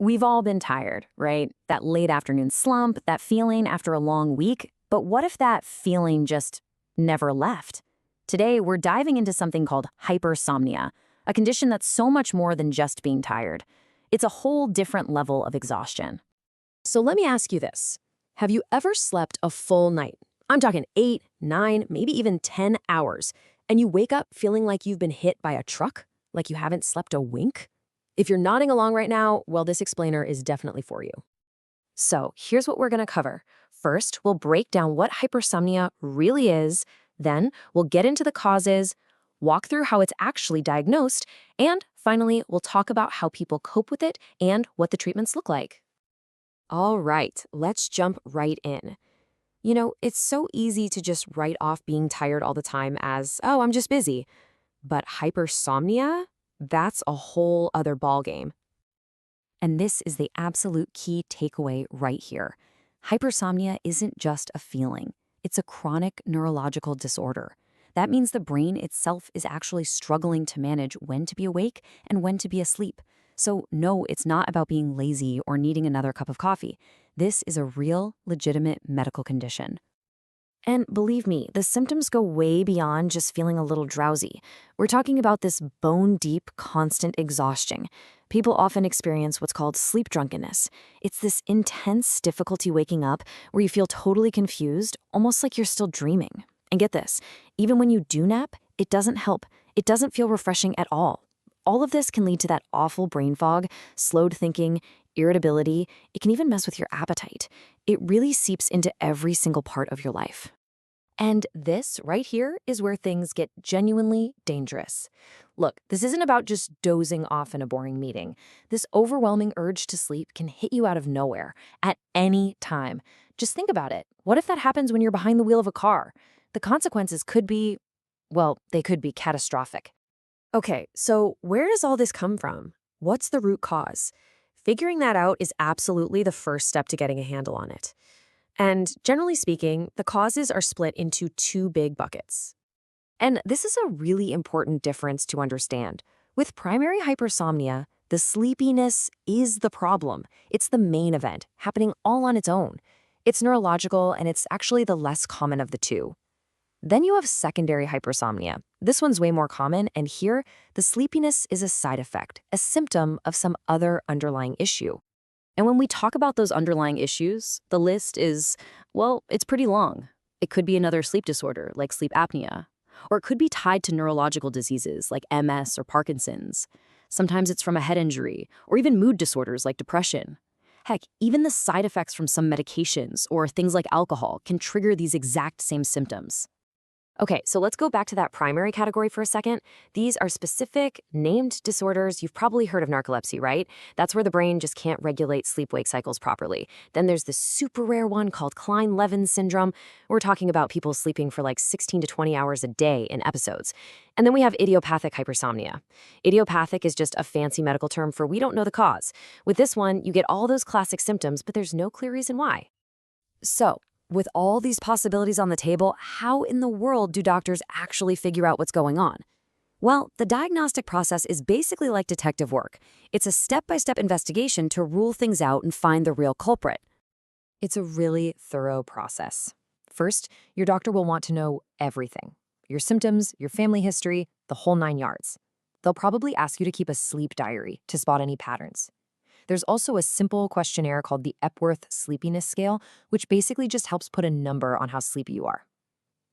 We've all been tired, right? That late afternoon slump, that feeling after a long week. But what if that feeling just never left? Today, we're diving into something called hypersomnia, a condition that's so much more than just being tired. It's a whole different level of exhaustion. So let me ask you this. Have you ever slept a full night? I'm talking 8, 9, maybe even 10 hours, and you wake up feeling like you've been hit by a truck? Like you haven't slept a wink? If you're nodding along right now, well, this explainer is definitely for you. So here's what we're going to cover. First, we'll break down what hypersomnia really is. Then, we'll get into the causes, walk through how it's actually diagnosed, and finally, we'll talk about how people cope with it and what the treatments look like. All right, let's jump right in. You know, it's so easy to just write off being tired all the time as, oh, I'm just busy. But hypersomnia? That's a whole other ballgame. And this is the absolute key takeaway right here. Hypersomnia isn't just a feeling. It's a chronic neurological disorder. That means the brain itself is actually struggling to manage when to be awake and when to be asleep. So no, it's not about being lazy or needing another cup of coffee. This is a real, legitimate medical condition. And believe me, the symptoms go way beyond just feeling a little drowsy. We're talking about this bone-deep, constant exhaustion. People often experience what's called sleep drunkenness. It's this intense difficulty waking up where you feel totally confused, almost like you're still dreaming. And get this, even when you do nap, it doesn't help. It doesn't feel refreshing at all. All of this can lead to that awful brain fog, slowed thinking, irritability. It can even mess with your appetite. It really seeps into every single part of your life. And this right here is where things get genuinely dangerous. Look, this isn't about just dozing off in a boring meeting. This overwhelming urge to sleep can hit you out of nowhere at any time. Just think about it. What if that happens when you're behind the wheel of a car? The consequences could be, well, they could be catastrophic. Okay, so where does all this come from? What's the root cause? Figuring that out is absolutely the first step to getting a handle on it. And generally speaking, the causes are split into two big buckets. And this is a really important difference to understand. With primary hypersomnia, the sleepiness is the problem. It's the main event, happening all on its own. It's neurological, and it's actually the less common of the two. Then you have secondary hypersomnia. This one's way more common, and here, the sleepiness is a side effect, a symptom of some other underlying issue. And when we talk about those underlying issues, the list is, well, it's pretty long. It could be another sleep disorder, like sleep apnea, or it could be tied to neurological diseases like MS or Parkinson's. Sometimes it's from a head injury, or even mood disorders like depression. Heck, even the side effects from some medications or things like alcohol can trigger these exact same symptoms. Okay, so let's go back to that primary category for a second. These are specific, named disorders. You've probably heard of narcolepsy, right? That's where the brain just can't regulate sleep-wake cycles properly. Then there's this super rare one called Klein-Levin syndrome. We're talking about people sleeping for like 16 to 20 hours a day in episodes. And then we have idiopathic hypersomnia. Idiopathic is just a fancy medical term for we don't know the cause. With this one, you get all those classic symptoms, but there's no clear reason why. So, with all these possibilities on the table, how in the world do doctors actually figure out what's going on? Well, the diagnostic process is basically like detective work. It's a step-by-step investigation to rule things out and find the real culprit. It's a really thorough process. First, your doctor will want to know everything. Your symptoms, your family history, the whole 9 yards. They'll probably ask you to keep a sleep diary to spot any patterns. There's also a simple questionnaire called the Epworth Sleepiness Scale, which basically just helps put a number on how sleepy you are.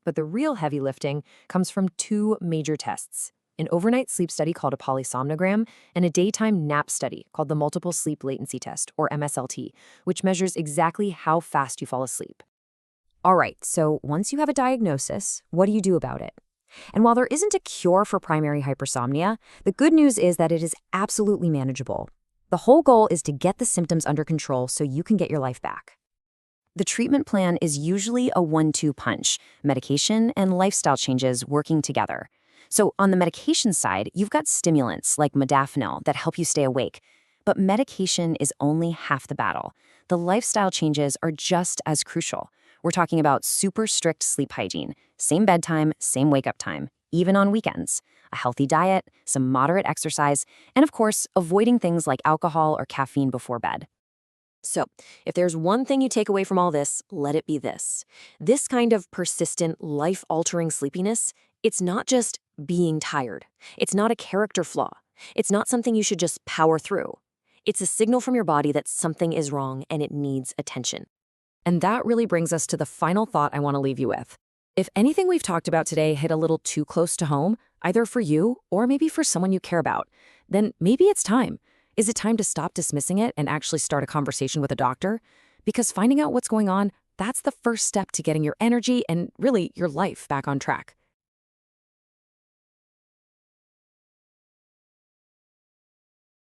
But the real heavy lifting comes from two major tests: an overnight sleep study called a polysomnogram and a daytime nap study called the Multiple Sleep Latency Test, or MSLT, which measures exactly how fast you fall asleep. All right, so once you have a diagnosis, what do you do about it? And while there isn't a cure for primary hypersomnia, the good news is that it is absolutely manageable. The whole goal is to get the symptoms under control so you can get your life back. The treatment plan is usually a 1-2 punch, medication and lifestyle changes working together. So on the medication side, you've got stimulants like modafinil that help you stay awake. But medication is only half the battle. The lifestyle changes are just as crucial. We're talking about super strict sleep hygiene, same bedtime, same wake-up time, even on weekends. a healthy diet, some moderate exercise, and of course, avoiding things like alcohol or caffeine before bed. So, if there's one thing you take away from all this, let it be this. This kind of persistent, life-altering sleepiness, it's not just being tired. It's not a character flaw. It's not something you should just power through. It's a signal from your body that something is wrong and it needs attention. And that really brings us to the final thought I want to leave you with. If anything we've talked about today hit a little too close to home, either for you or maybe for someone you care about, then maybe it's time. Is it time to stop dismissing it and actually start a conversation with a doctor? Because finding out what's going on, that's the first step to getting your energy and really your life back on track.